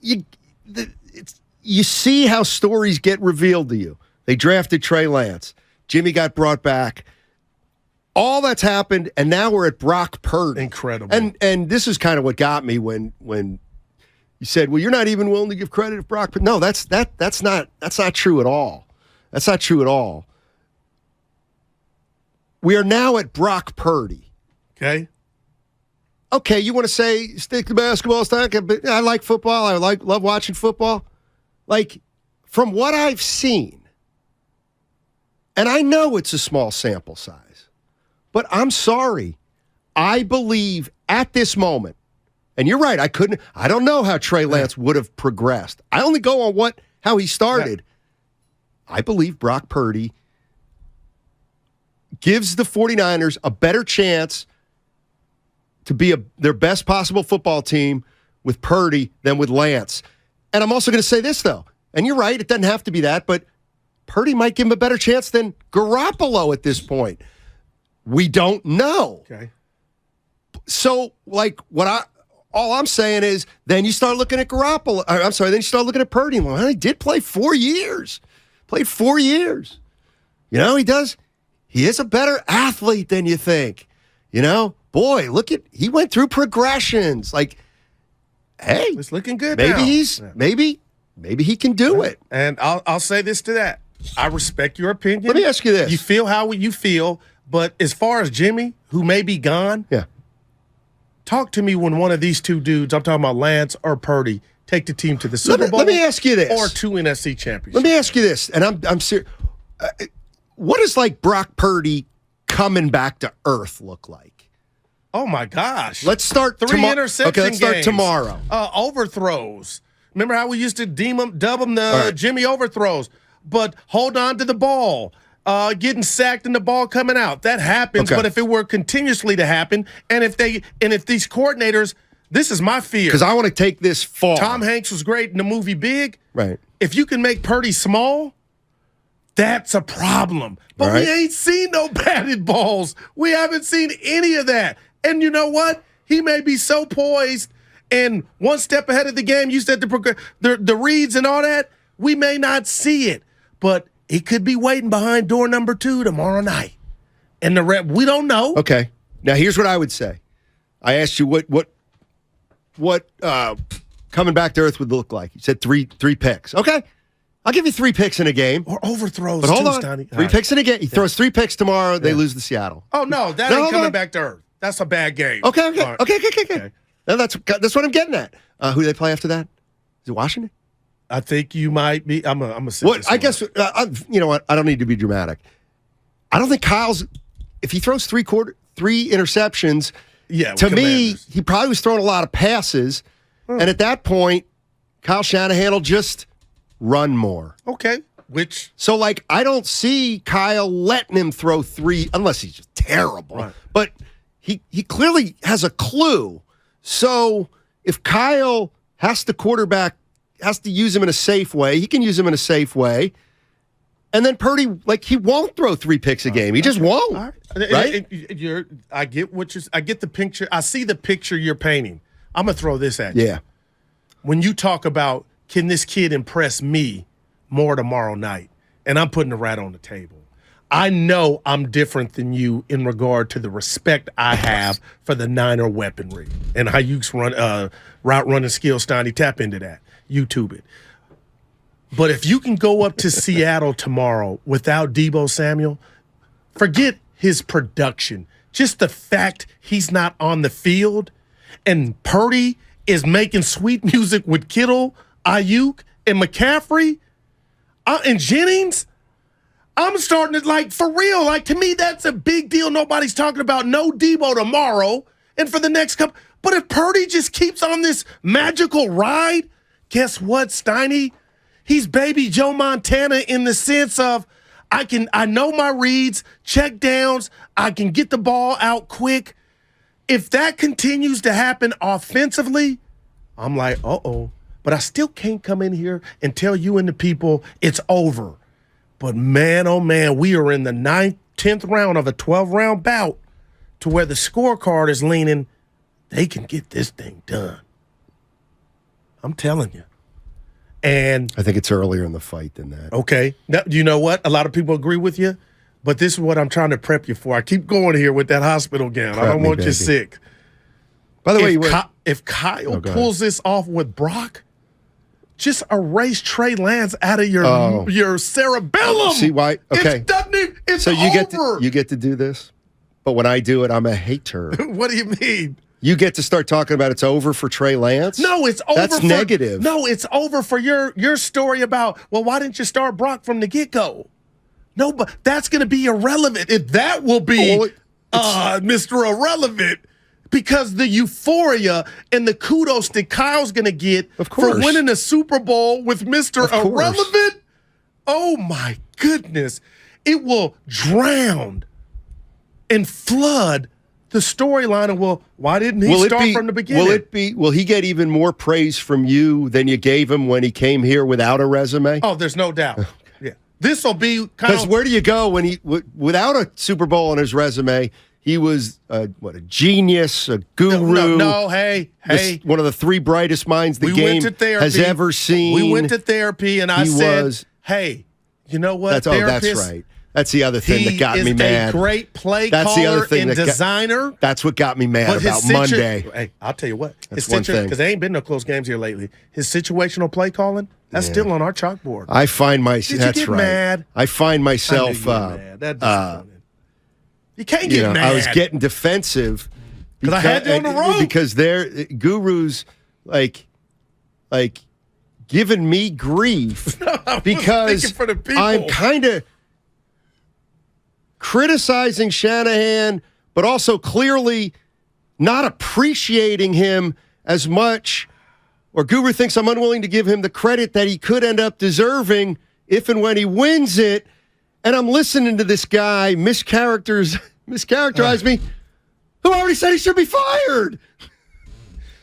you see how stories get revealed to you. They drafted Trey Lance. Jimmy got brought back. All that's happened, and now we're at Brock Purdy. Incredible. And this is kind of what got me when you said, "Well, you're not even willing to give credit to Brock." But no, that's not true at all. That's not true at all. We are now at Brock Purdy. Okay, you want to say stick to basketball, but I like football. I love watching football. Like, from what I've seen, and I know it's a small sample size, but I'm sorry. I believe at this moment, and you're right, I don't know how Trey Lance would have progressed. I only go on how he started. Yeah. I believe Brock Purdy gives the 49ers a better chance to be their best possible football team with Purdy than with Lance. And I'm also going to say this, though, and you're right, it doesn't have to be that, but Purdy might give him a better chance than Garoppolo at this point. We don't know. Okay. So, all I'm saying is, then you start looking at Garoppolo. I'm sorry, then you start looking at Purdy. Well, he did play 4 years. Played 4 years. You know, he does. He is a better athlete than you think. You know, boy, he went through progressions. Like, hey, it's looking good. Maybe now. maybe he can do it. And I'll say this to that: I respect your opinion. Let me ask you this: you feel how you feel, but as far as Jimmy, who may be gone, talk to me when one of these two dudes, I'm talking about Lance or Purdy, take the team to the Super Bowl. Let me ask you this: or 2 NFC championships. Let me ask you this, and I'm serious. What does Brock Purdy coming back to earth look like? Oh my gosh! Let's start 3 interception Okay, let's start games. tomorrow. Overthrows. Remember how we used to dub them the Jimmy overthrows? But hold on to the ball. Getting sacked and the ball coming out. That happens. But if it were continuously to happen, and if these coordinators, this is my fear. Because I want to take this far. Tom Hanks was great in the movie Big. Right. If you can make Purdy small, that's a problem. But we ain't seen no batted balls. We haven't seen any of that. And you know what? He may be so poised and one step ahead of the game. You said the reads and all that. We may not see it, but he could be waiting behind door number 2 tomorrow night. And we don't know. Okay. Now here's what I would say. I asked you what coming back to earth would look like. You said three picks. Okay. I'll give you 3 picks in a game. Or overthrows. But hold on. Steiny. 3 picks in a game. He throws 3 picks tomorrow. They lose to Seattle. Oh, no. That ain't coming back to earth. That's a bad game. Okay. Right. Okay. Now that's what I'm getting at. Who do they play after that? Is it Washington? I think you might be. I'm a. What? I guess. You know what? I don't need to be dramatic. I don't think Kyle's. If he throws 3 interceptions, to me, he probably was throwing a lot of passes, and at that point, Kyle Shanahan will just run more. Okay. So I don't see Kyle letting him throw 3 unless he's just terrible. Right. But he clearly has a clue. So if Kyle has to use him in a safe way, he can use him in a safe way. And then Purdy, he won't throw 3 picks a game. He just won't. Right? I get I get the picture. I see the picture you're painting. I'm going to throw this at you. Yeah. When you talk about, can this kid impress me more tomorrow night? And I'm putting the rat on the table. I know I'm different than you in regard to the respect I have for the Niner weaponry and how you route running skills. Steiny, tap into that. YouTube it. But if you can go up to Seattle tomorrow without Deebo Samuel, forget his production. Just the fact he's not on the field and Purdy is making sweet music with Kittle, Ayuk, and McCaffrey and Jennings, I'm starting to, for real, to me, that's a big deal. Nobody's talking about no Deebo tomorrow and for the next couple. But if Purdy just keeps on this magical ride, guess what, Steiny? He's baby Joe Montana in the sense of I know my reads, check downs, I can get the ball out quick. If that continues to happen offensively, I'm like, uh-oh. But I still can't come in here and tell you and the people it's over. But man, oh man, we are in the 10th round of a 12-round bout to where the scorecard is leaning, they can get this thing done. I'm telling you. And I think it's earlier in the fight than that. okay. Now, you know what? A lot of people agree with you, but this is what I'm trying to prep you for. I keep going here with that hospital gown. I don't want you sick. By the way, if Kyle pulls this off with Brock, just erase Trey Lance out of your cerebellum. See why? Okay. It's so over. You get to do this, but when I do it, I'm a hater. What do you mean? You get to start talking about it's over for Trey Lance? No, it's over. That's negative. No, it's over for your story about, well, why didn't you start Brock from the get-go? No, but that's going to be irrelevant. That will be Mr. Irrelevant, because the euphoria and the kudos that Kyle's going to get for winning the Super Bowl with Mr. Irrelevant, oh my goodness, it will drown and flood the storyline of, well, why didn't he start from the beginning? Will he get even more praise from you than you gave him when he came here without a resume? Oh, there's no doubt. Yeah. This will be because where do you go when without a Super Bowl on his resume? He was a genius, a guru. No, hey. One of the three brightest minds the game has ever seen. We went to therapy, and I said, hey, you know what? That's right. That's the other thing that got me mad. He is a great play caller and designer. That's what got me mad about Monday. Hey, I'll tell you what. That's one thing. Because there ain't been no close games here lately. His situational play calling, that's still on our chalkboard. I find myself. That's right. Mad? I find myself. You can't get mad. I was getting defensive because I had you on the road. Because they're gurus like giving me grief because I'm kind of criticizing Shanahan, but also clearly not appreciating him as much. Or Guru thinks I'm unwilling to give him the credit that he could end up deserving if and when he wins it. And I'm listening to this guy mischaracterize me, who already said he should be fired.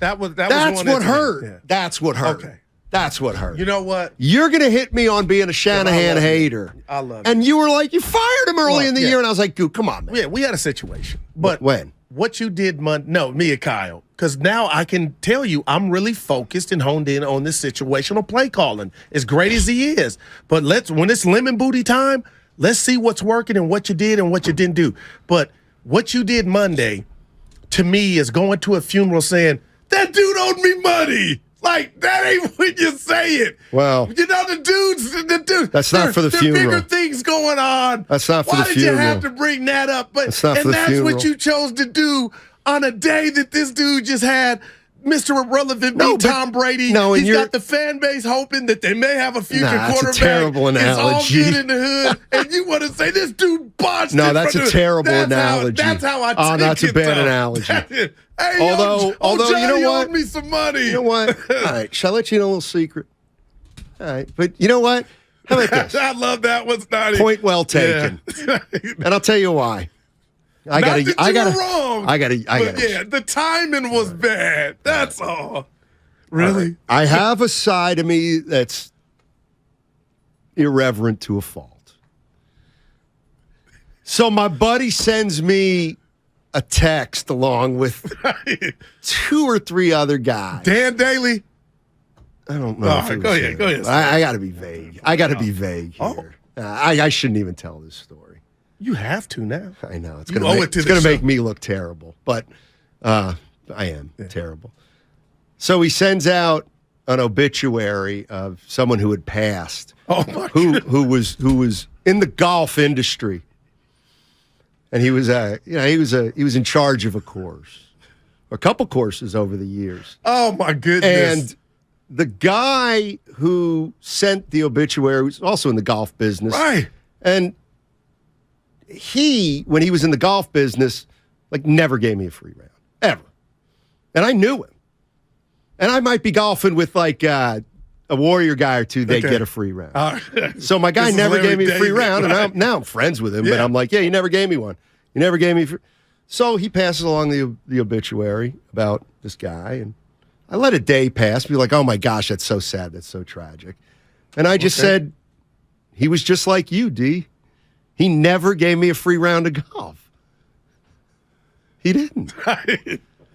That's what hurt. Yeah. That's what hurt. Okay. That's what hurt. You know what? You're going to hit me on being a Shanahan hater. I love it. And you were like, you fired him early in the year. And I was like, come on, man. Yeah, we had a situation. But when? What you did me and Kyle. Because now I can tell you I'm really focused and honed in on this situational play calling, as great as he is. But when it's lemon booty time, let's see what's working and what you did and what you didn't do. But what you did Monday, to me, is going to a funeral saying, that dude owed me money. Like, that ain't when you say it. Well, you know, the dudes. That's not for the funeral. Bigger things going on. That's not for the funeral. Why did you have to bring that up? But that's not for the funeral. What you chose to do on a day that this dude just had Mr. Irrelevant beat Tom Brady. He's got the fan base hoping that they may have a future quarterback. That's a terrible analogy. It's all good in the hood, and you want to say this dude botched it. No, that's a terrible analogy. That's how I take it. Oh, that's a bad analogy. Hey, although Johnny, you know what? owed me some money. You know what? All right, shall I let you know a little secret? All right, but you know what? How about this? I love that one, Steiny. Point well taken. Yeah. And I'll tell you why. I got wrong. Yeah, the timing was bad. That's all. Really? I have a side of me that's irreverent to a fault. So my buddy sends me a text along with 2 or 3 other guys. Dan Daly? I don't know. Go ahead. I got to be vague. I here. I shouldn't even tell this story. You have to now. I know. It's going to make me look terrible, but I am terrible. So he sends out an obituary of someone who had passed, who was in the golf industry. And he was in charge of a course, a couple courses over the years. Oh my goodness! And the guy who sent the obituary was also in the golf business, right? And when he was in the golf business, never gave me a free round ever. And I knew him. And I might be golfing with a Warrior guy or two, they'd get a free round. So my guy never gave me a free round, and now I'm friends with him, but I'm like, you never gave me one. You never gave me So he passes along the obituary about this guy, and I let a day pass, be like, oh my gosh, that's so sad, that's so tragic. And I just said, he was just like you, D. He never gave me a free round of golf. He didn't.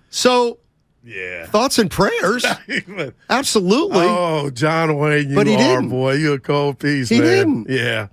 So Yeah. Thoughts and prayers. Absolutely. Oh, John Wayne, But he you are, didn't. boy. You a cold piece, He man. didn't. Yeah.